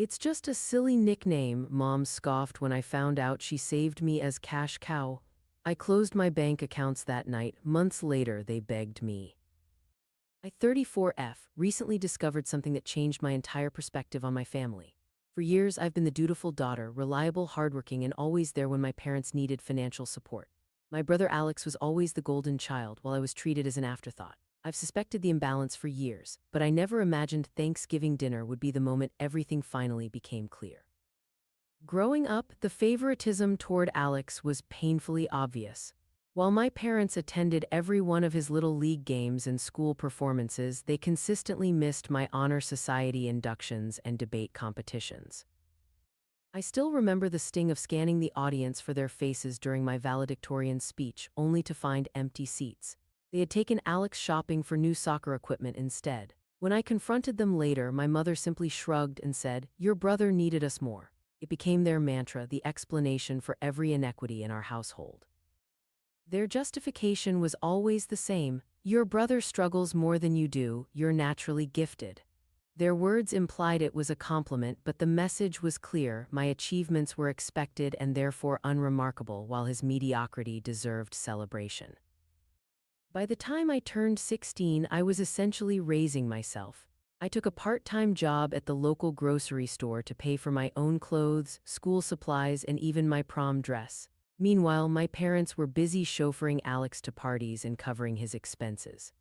It's just a silly nickname, Mom scoffed when I found out she saved me as cash cow. I closed my bank accounts that night. Months later, they begged me. I 34F recently discovered something that changed my entire perspective on my family. For years, I've been the dutiful daughter, reliable, hardworking, and always there when my parents needed financial support. My brother Alex was always the golden child, while I was treated as an afterthought. I've suspected the imbalance for years, but I never imagined Thanksgiving dinner would be the moment everything finally became clear. Growing up, the favoritism toward Alex was painfully obvious. While my parents attended every one of his little league games and school performances, they consistently missed my honor society inductions and debate competitions. I still remember the sting of scanning the audience for their faces during my valedictorian speech, only to find empty seats. They had taken Alex shopping for new soccer equipment instead. When I confronted them later, my mother simply shrugged and said, "Your brother needed us more." It became their mantra, the explanation for every inequity in our household. Their justification was always the same: your brother struggles more than you do, you're naturally gifted. Their words implied it was a compliment, but the message was clear: my achievements were expected and therefore unremarkable, while his mediocrity deserved celebration. By the time I turned 16, I was essentially raising myself. I took a part-time job at the local grocery store to pay for my own clothes, school supplies, and even my prom dress. Meanwhile, my parents were busy chauffeuring Alex to parties and covering his expenses.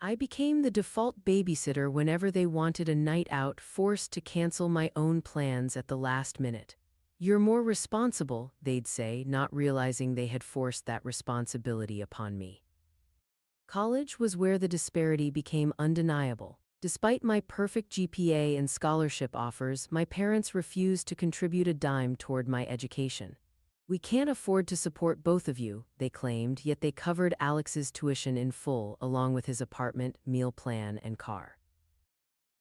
I became the default babysitter whenever they wanted a night out, forced to cancel my own plans at the last minute. "You're more responsible," they'd say, not realizing they had forced that responsibility upon me. College was where the disparity became undeniable. Despite my perfect GPA and scholarship offers, my parents refused to contribute a dime toward my education. "We can't afford to support both of you," they claimed, yet they covered Alex's tuition in full, along with his apartment, meal plan, and car.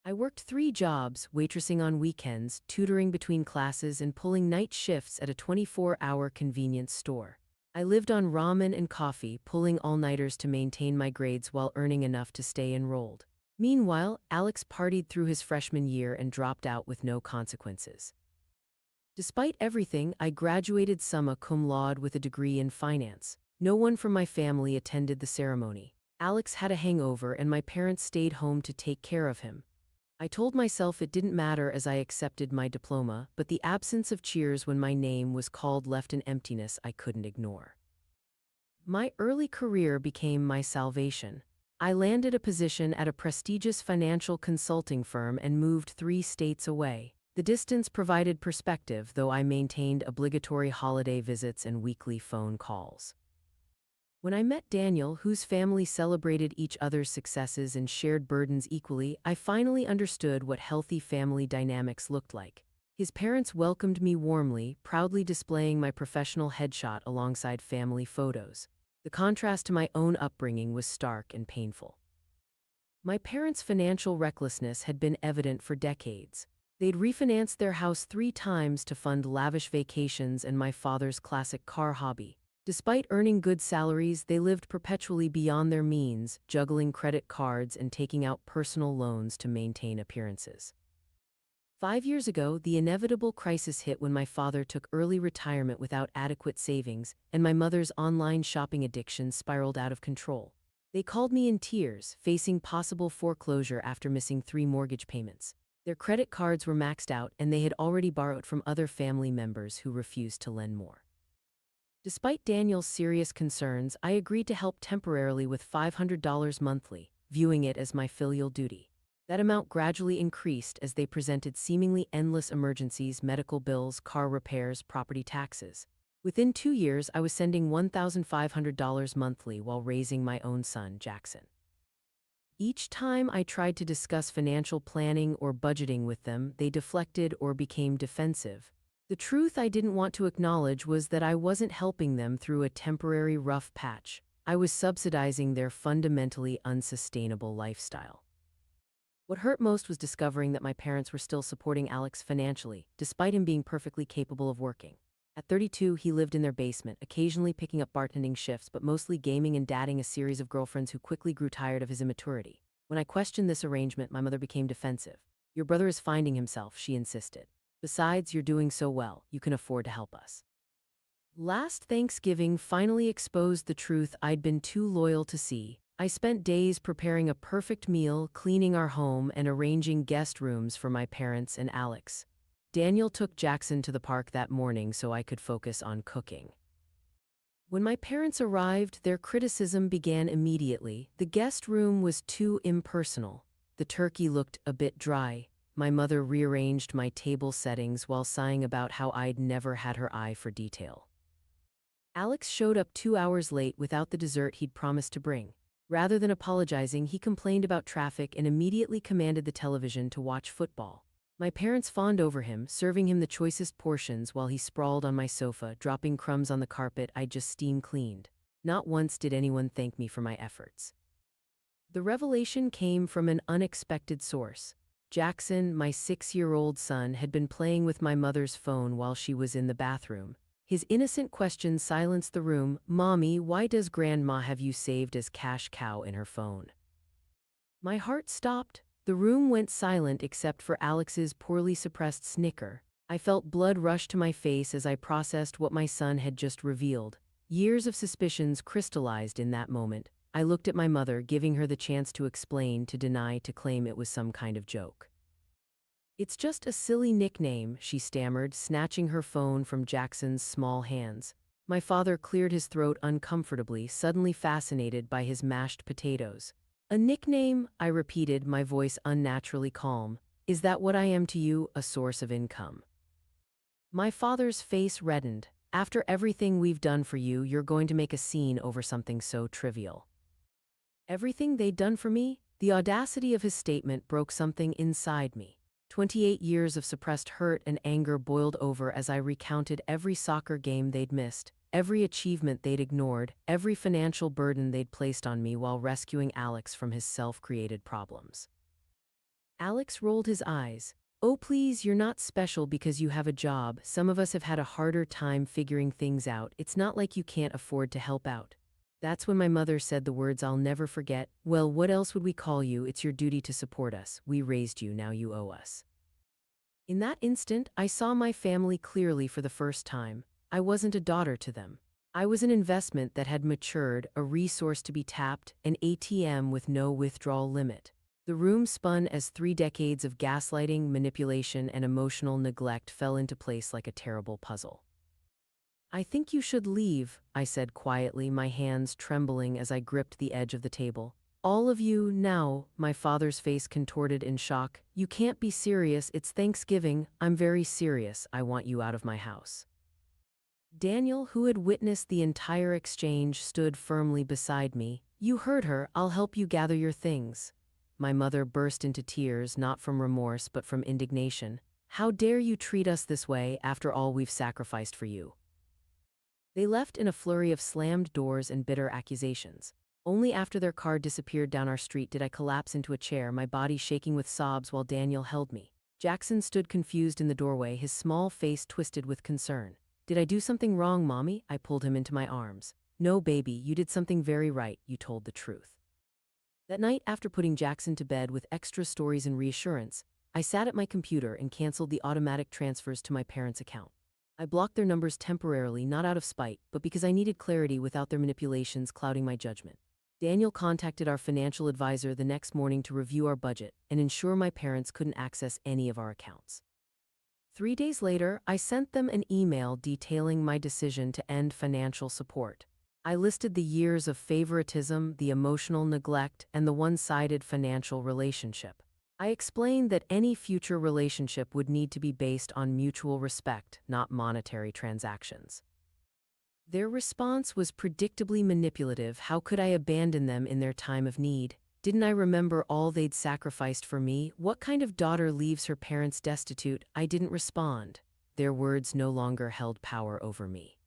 I worked 3 jobs, waitressing on weekends, tutoring between classes, and pulling night shifts at a 24-hour convenience store. I lived on ramen and coffee, pulling all-nighters to maintain my grades while earning enough to stay enrolled. Meanwhile, Alex partied through his freshman year and dropped out with no consequences. Despite everything, I graduated summa cum laude with a degree in finance. No one from my family attended the ceremony. Alex had a hangover and my parents stayed home to take care of him. I told myself it didn't matter as I accepted my diploma, but the absence of cheers when my name was called left an emptiness I couldn't ignore. My early career became my salvation. I landed a position at a prestigious financial consulting firm and moved 3 states away. The distance provided perspective, though I maintained obligatory holiday visits and weekly phone calls. When I met Daniel, whose family celebrated each other's successes and shared burdens equally, I finally understood what healthy family dynamics looked like. His parents welcomed me warmly, proudly displaying my professional headshot alongside family photos. The contrast to my own upbringing was stark and painful. My parents' financial recklessness had been evident for decades. They'd refinanced their house 3 times to fund lavish vacations and my father's classic car hobby. Despite earning good salaries, they lived perpetually beyond their means, juggling credit cards and taking out personal loans to maintain appearances. 5 years ago, the inevitable crisis hit when my father took early retirement without adequate savings, and my mother's online shopping addiction spiraled out of control. They called me in tears, facing possible foreclosure after missing 3 mortgage payments. Their credit cards were maxed out, and they had already borrowed from other family members who refused to lend more. Despite Daniel's serious concerns, I agreed to help temporarily with $500 monthly, viewing it as my filial duty. That amount gradually increased as they presented seemingly endless emergencies: medical bills, car repairs, property taxes. Within 2 years, I was sending $1,500 monthly while raising my own son, Jackson. Each time I tried to discuss financial planning or budgeting with them, they deflected or became defensive. The truth I didn't want to acknowledge was that I wasn't helping them through a temporary rough patch. I was subsidizing their fundamentally unsustainable lifestyle. What hurt most was discovering that my parents were still supporting Alex financially, despite him being perfectly capable of working. At 32, he lived in their basement, occasionally picking up bartending shifts, but mostly gaming and dating a series of girlfriends who quickly grew tired of his immaturity. When I questioned this arrangement, my mother became defensive. Your brother is finding himself, she insisted. Besides, you're doing so well, you can afford to help us. Last Thanksgiving finally exposed the truth I'd been too loyal to see. I spent days preparing a perfect meal, cleaning our home, and arranging guest rooms for my parents and Alex. Daniel took Jackson to the park that morning so I could focus on cooking. When my parents arrived, their criticism began immediately. The guest room was too impersonal. The turkey looked a bit dry. My mother rearranged my table settings while sighing about how I'd never had her eye for detail. Alex showed up 2 hours late without the dessert he'd promised to bring. Rather than apologizing, he complained about traffic and immediately commanded the television to watch football. My parents fawned over him, serving him the choicest portions while he sprawled on my sofa, dropping crumbs on the carpet I'd just steam cleaned. Not once did anyone thank me for my efforts. The revelation came from an unexpected source. Jackson, my 6-year-old son, had been playing with my mother's phone while she was in the bathroom. His innocent question silenced the room. "Mommy, why does Grandma have you saved as cash cow in her phone?" My heart stopped. The room went silent except for Alex's poorly suppressed snicker. I felt blood rush to my face as I processed what my son had just revealed. Years of suspicions crystallized in that moment. I looked at my mother, giving her the chance to explain, to deny, to claim it was some kind of joke. "It's just a silly nickname," she stammered, snatching her phone from Jackson's small hands. My father cleared his throat uncomfortably, suddenly fascinated by his mashed potatoes. "A nickname," I repeated, my voice unnaturally calm. "Is that what I am to you, a source of income?" My father's face reddened. "After everything we've done for you, you're going to make a scene over something so trivial." Everything they'd done for me? The audacity of his statement broke something inside me. 28 years of suppressed hurt and anger boiled over as I recounted every soccer game they'd missed, every achievement they'd ignored, every financial burden they'd placed on me while rescuing Alex from his self-created problems. Alex rolled his eyes. "Oh please, you're not special because you have a job. Some of us have had a harder time figuring things out. It's not like you can't afford to help out." That's when my mother said the words I'll never forget. "Well, what else would we call you? It's your duty to support us. We raised you, now you owe us." In that instant, I saw my family clearly for the first time. I wasn't a daughter to them. I was an investment that had matured, a resource to be tapped, an ATM with no withdrawal limit. The room spun as 3 decades of gaslighting, manipulation, and emotional neglect fell into place like a terrible puzzle. "I think you should leave," I said quietly, my hands trembling as I gripped the edge of the table. "All of you, now." My father's face contorted in shock. "You can't be serious. It's Thanksgiving." "I'm very serious. I want you out of my house." Daniel, who had witnessed the entire exchange, stood firmly beside me. "You heard her. I'll help you gather your things." My mother burst into tears, not from remorse but from indignation. "How dare you treat us this way after all we've sacrificed for you?" They left in a flurry of slammed doors and bitter accusations. Only after their car disappeared down our street did I collapse into a chair, my body shaking with sobs while Daniel held me. Jackson stood confused in the doorway, his small face twisted with concern. "Did I do something wrong, Mommy?" I pulled him into my arms. "No, baby, you did something very right. You told the truth." That night, after putting Jackson to bed with extra stories and reassurance, I sat at my computer and canceled the automatic transfers to my parents' account. I blocked their numbers temporarily, not out of spite, but because I needed clarity without their manipulations clouding my judgment. Daniel contacted our financial advisor the next morning to review our budget and ensure my parents couldn't access any of our accounts. 3 days later, I sent them an email detailing my decision to end financial support. I listed the years of favoritism, the emotional neglect, and the one-sided financial relationship. I explained that any future relationship would need to be based on mutual respect, not monetary transactions. Their response was predictably manipulative. How could I abandon them in their time of need? Didn't I remember all they'd sacrificed for me? What kind of daughter leaves her parents destitute? I didn't respond. Their words no longer held power over me.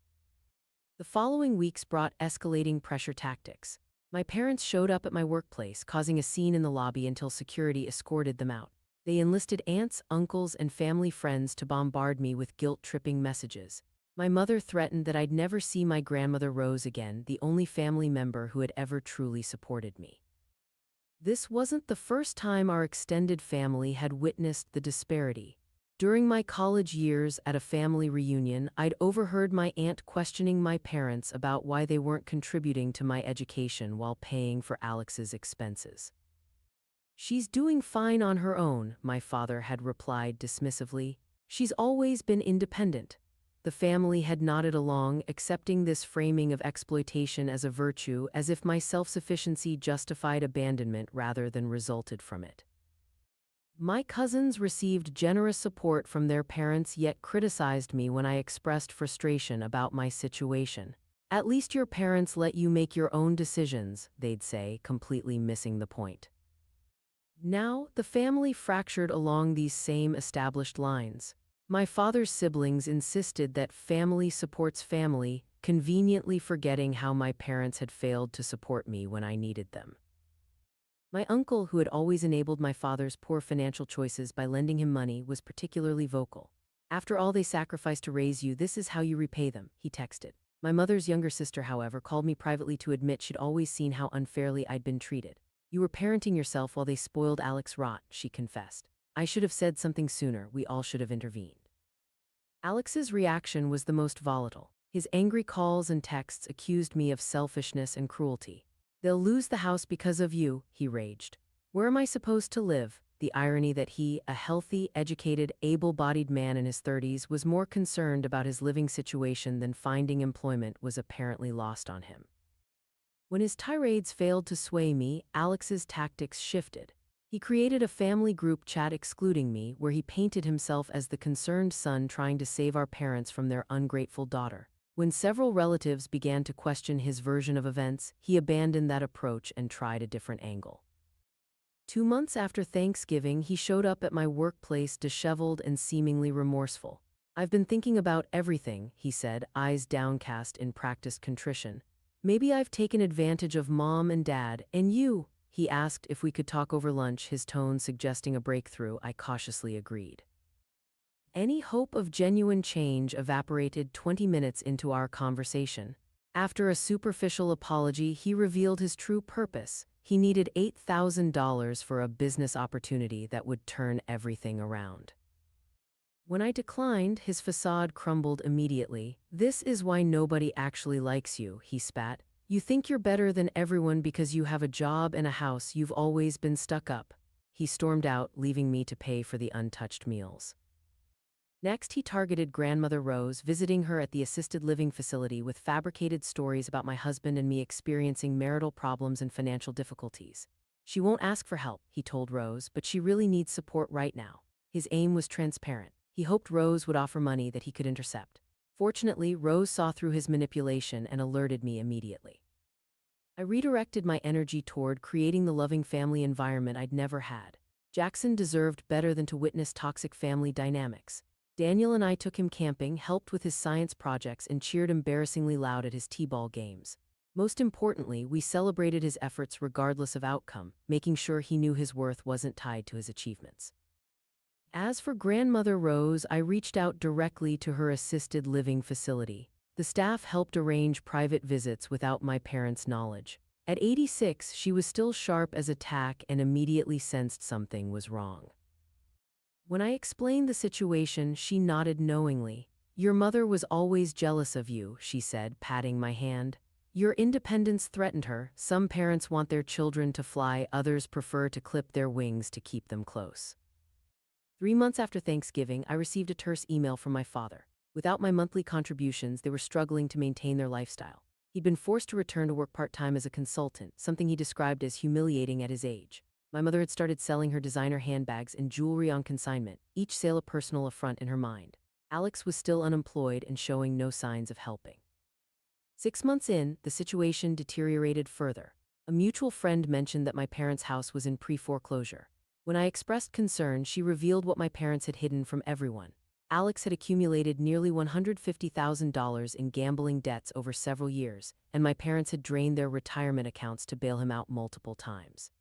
The following weeks brought escalating pressure tactics. My parents showed up at my workplace, causing a scene in the lobby until security escorted them out. They enlisted aunts, uncles, and family friends to bombard me with guilt-tripping messages. My mother threatened that I'd never see my grandmother Rose again, the only family member who had ever truly supported me. This wasn't the first time our extended family had witnessed the disparity. During my college years at a family reunion, I'd overheard my aunt questioning my parents about why they weren't contributing to my education while paying for Alex's expenses. "She's doing fine on her own," my father had replied dismissively. "She's always been independent." The family had nodded along, accepting this framing of exploitation as a virtue, as if my self-sufficiency justified abandonment rather than resulted from it. My cousins received generous support from their parents, yet criticized me when I expressed frustration about my situation. "At least your parents let you make your own decisions," they'd say, completely missing the point. Now, the family fractured along these same established lines. My father's siblings insisted that family supports family, conveniently forgetting how my parents had failed to support me when I needed them. My uncle, who had always enabled my father's poor financial choices by lending him money, was particularly vocal. "After all they sacrificed to raise you, this is how you repay them," he texted. My mother's younger sister, however, called me privately to admit she'd always seen how unfairly I'd been treated. "You were parenting yourself while they spoiled Alex rot," she confessed. "I should have said something sooner. We all should have intervened." Alex's reaction was the most volatile. His angry calls and texts accused me of selfishness and cruelty. "They'll lose the house because of you," he raged. "Where am I supposed to live?" The irony that he, a healthy, educated, able-bodied man in his 30s, was more concerned about his living situation than finding employment was apparently lost on him. When his tirades failed to sway me, Alex's tactics shifted. He created a family group chat excluding me, where he painted himself as the concerned son trying to save our parents from their ungrateful daughter. When several relatives began to question his version of events, he abandoned that approach and tried a different angle. 2 months after Thanksgiving, he showed up at my workplace disheveled and seemingly remorseful. "I've been thinking about everything," he said, eyes downcast in practiced contrition. "Maybe I've taken advantage of Mom and Dad, and you." He asked if we could talk over lunch, his tone suggesting a breakthrough. I cautiously agreed. Any hope of genuine change evaporated 20 minutes into our conversation. After a superficial apology, he revealed his true purpose. He needed $8,000 for a business opportunity that would turn everything around. When I declined, his facade crumbled immediately. "This is why nobody actually likes you," he spat. "You think you're better than everyone because you have a job and a house. You've always been stuck up." He stormed out, leaving me to pay for the untouched meals. Next, he targeted grandmother Rose, visiting her at the assisted living facility with fabricated stories about my husband and me experiencing marital problems and financial difficulties. "She won't ask for help," he told Rose, "but she really needs support right now." His aim was transparent. He hoped Rose would offer money that he could intercept. Fortunately, Rose saw through his manipulation and alerted me immediately. I redirected my energy toward creating the loving family environment I'd never had. Jackson deserved better than to witness toxic family dynamics. Daniel and I took him camping, helped with his science projects, and cheered embarrassingly loud at his t-ball games. Most importantly, we celebrated his efforts regardless of outcome, making sure he knew his worth wasn't tied to his achievements. As for grandmother Rose, I reached out directly to her assisted living facility. The staff helped arrange private visits without my parents' knowledge. At 86, she was still sharp as a tack and immediately sensed something was wrong. When I explained the situation, she nodded knowingly. "Your mother was always jealous of you," she said, patting my hand. "Your independence threatened her. Some parents want their children to fly, others prefer to clip their wings to keep them close." 3 months after Thanksgiving, I received a terse email from my father. Without my monthly contributions, they were struggling to maintain their lifestyle. He'd been forced to return to work part-time as a consultant, something he described as humiliating at his age. My mother had started selling her designer handbags and jewelry on consignment, each sale a personal affront in her mind. Alex was still unemployed and showing no signs of helping. 6 months in, the situation deteriorated further. A mutual friend mentioned that my parents' house was in pre-foreclosure. When I expressed concern, she revealed what my parents had hidden from everyone. Alex had accumulated nearly $150,000 in gambling debts over several years, and my parents had drained their retirement accounts to bail him out multiple times.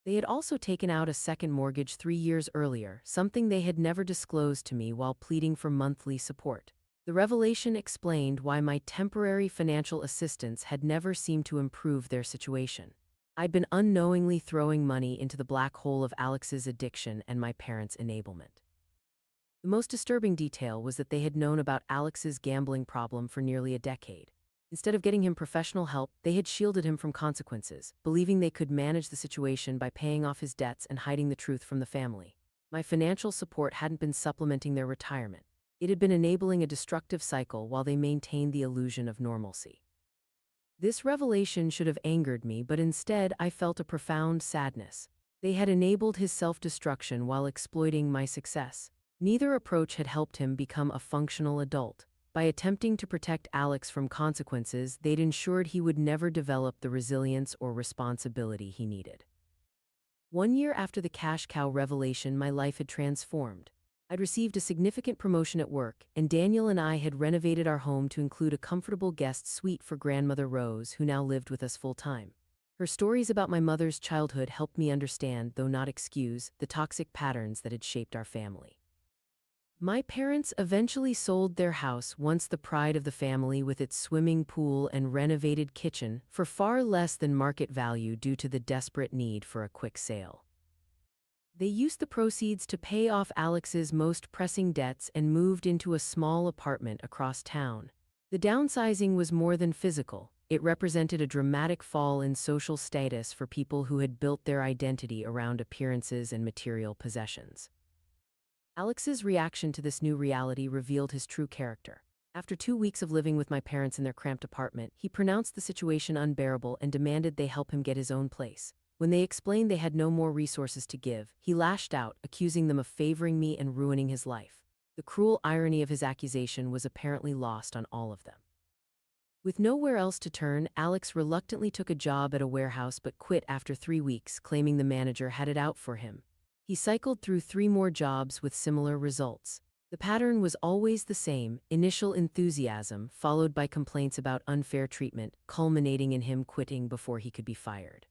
They had also taken out a second mortgage 3 years earlier, something they had never disclosed to me while pleading for monthly support. The revelation explained why my temporary financial assistance had never seemed to improve their situation. I'd been unknowingly throwing money into the black hole of Alex's addiction and my parents' enablement. The most disturbing detail was that they had known about Alex's gambling problem for nearly a decade. Instead of getting him professional help, they had shielded him from consequences, believing they could manage the situation by paying off his debts and hiding the truth from the family. My financial support hadn't been supplementing their retirement. It had been enabling a destructive cycle while they maintained the illusion of normalcy. This revelation should have angered me, but instead I felt a profound sadness. They had enabled his self-destruction while exploiting my success. Neither approach had helped him become a functional adult. By attempting to protect Alex from consequences, they'd ensured he would never develop the resilience or responsibility he needed. 1 year after the cash cow revelation, my life had transformed. I'd received a significant promotion at work, and Daniel and I had renovated our home to include a comfortable guest suite for grandmother Rose, who now lived with us full-time. Her stories about my mother's childhood helped me understand, though not excuse, the toxic patterns that had shaped our family. My parents eventually sold their house, once the pride of the family with its swimming pool and renovated kitchen, for far less than market value due to the desperate need for a quick sale. They used the proceeds to pay off Alex's most pressing debts and moved into a small apartment across town. The downsizing was more than physical. It represented a dramatic fall in social status for people who had built their identity around appearances and material possessions. Alex's reaction to this new reality revealed his true character. After 2 weeks of living with my parents in their cramped apartment, he pronounced the situation unbearable and demanded they help him get his own place. When they explained they had no more resources to give, he lashed out, accusing them of favoring me and ruining his life. The cruel irony of his accusation was apparently lost on all of them. With nowhere else to turn, Alex reluctantly took a job at a warehouse but quit after 3 weeks, claiming the manager had it out for him. He cycled through 3 more jobs with similar results. The pattern was always the same: initial enthusiasm, followed by complaints about unfair treatment, culminating in him quitting before he could be fired.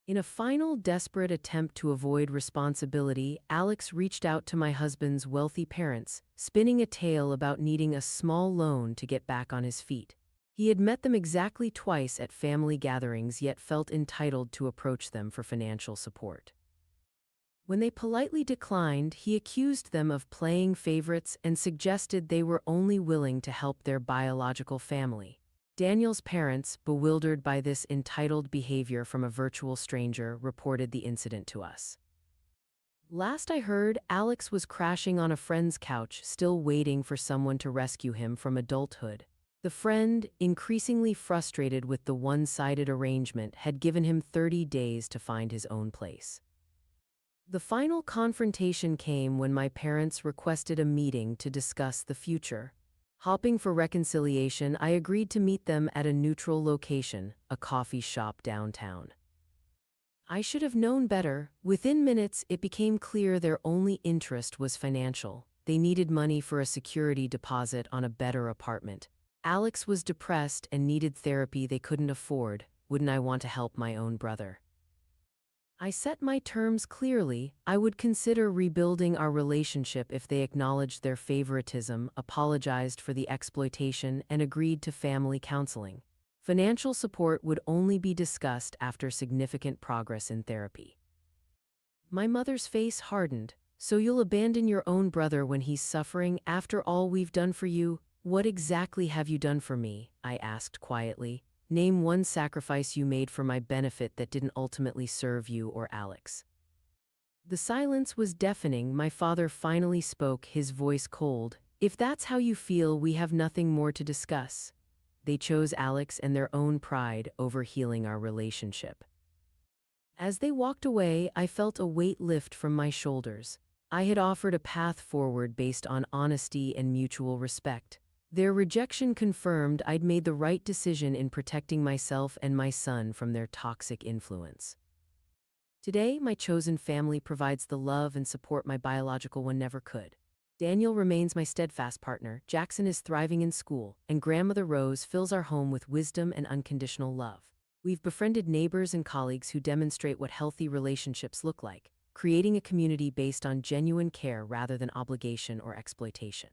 In a final desperate attempt to avoid responsibility, Alex reached out to my husband's wealthy parents, spinning a tale about needing a small loan to get back on his feet. He had met them exactly twice at family gatherings, yet felt entitled to approach them for financial support. When they politely declined, he accused them of playing favorites and suggested they were only willing to help their biological family. Daniel's parents, bewildered by this entitled behavior from a virtual stranger, reported the incident to us. Last I heard, Alex was crashing on a friend's couch, still waiting for someone to rescue him from adulthood. The friend, increasingly frustrated with the one-sided arrangement, had given him 30 days to find his own place. The final confrontation came when my parents requested a meeting to discuss the future. Hoping for reconciliation, I agreed to meet them at a neutral location, a coffee shop downtown. I should have known better. Within minutes, it became clear their only interest was financial. They needed money for a security deposit on a better apartment. Alex was depressed and needed therapy they couldn't afford. Wouldn't I want to help my own brother? I set my terms clearly. I would consider rebuilding our relationship if they acknowledged their favoritism, apologized for the exploitation, and agreed to family counseling. Financial support would only be discussed after significant progress in therapy. My mother's face hardened. So you'll abandon your own brother when he's suffering after all we've done for you? What exactly have you done for me? I asked quietly. Name one sacrifice you made for my benefit that didn't ultimately serve you or Alex. The silence was deafening. My father finally spoke, his voice cold. If that's how you feel, we have nothing more to discuss. They chose Alex and their own pride over healing our relationship. As they walked away, I felt a weight lift from my shoulders. I had offered a path forward based on honesty and mutual respect. Their rejection confirmed I'd made the right decision in protecting myself and my son from their toxic influence. Today, my chosen family provides the love and support my biological one never could. Daniel remains my steadfast partner, Jackson is thriving in school, and grandmother Rose fills our home with wisdom and unconditional love. We've befriended neighbors and colleagues who demonstrate what healthy relationships look like, creating a community based on genuine care rather than obligation or exploitation.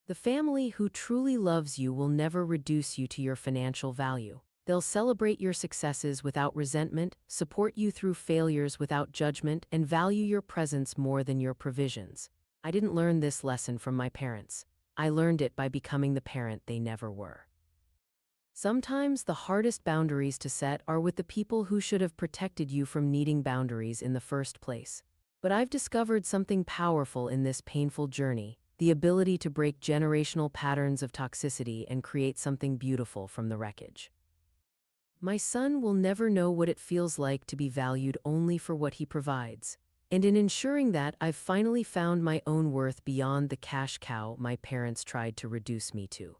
The family who truly loves you will never reduce you to your financial value. They'll celebrate your successes without resentment, support you through failures without judgment, and value your presence more than your provisions. I didn't learn this lesson from my parents. I learned it by becoming the parent they never were. Sometimes the hardest boundaries to set are with the people who should have protected you from needing boundaries in the first place. But I've discovered something powerful in this painful journey: the ability to break generational patterns of toxicity and create something beautiful from the wreckage. My son will never know what it feels like to be valued only for what he provides. And in ensuring that, I've finally found my own worth beyond the cash cow my parents tried to reduce me to.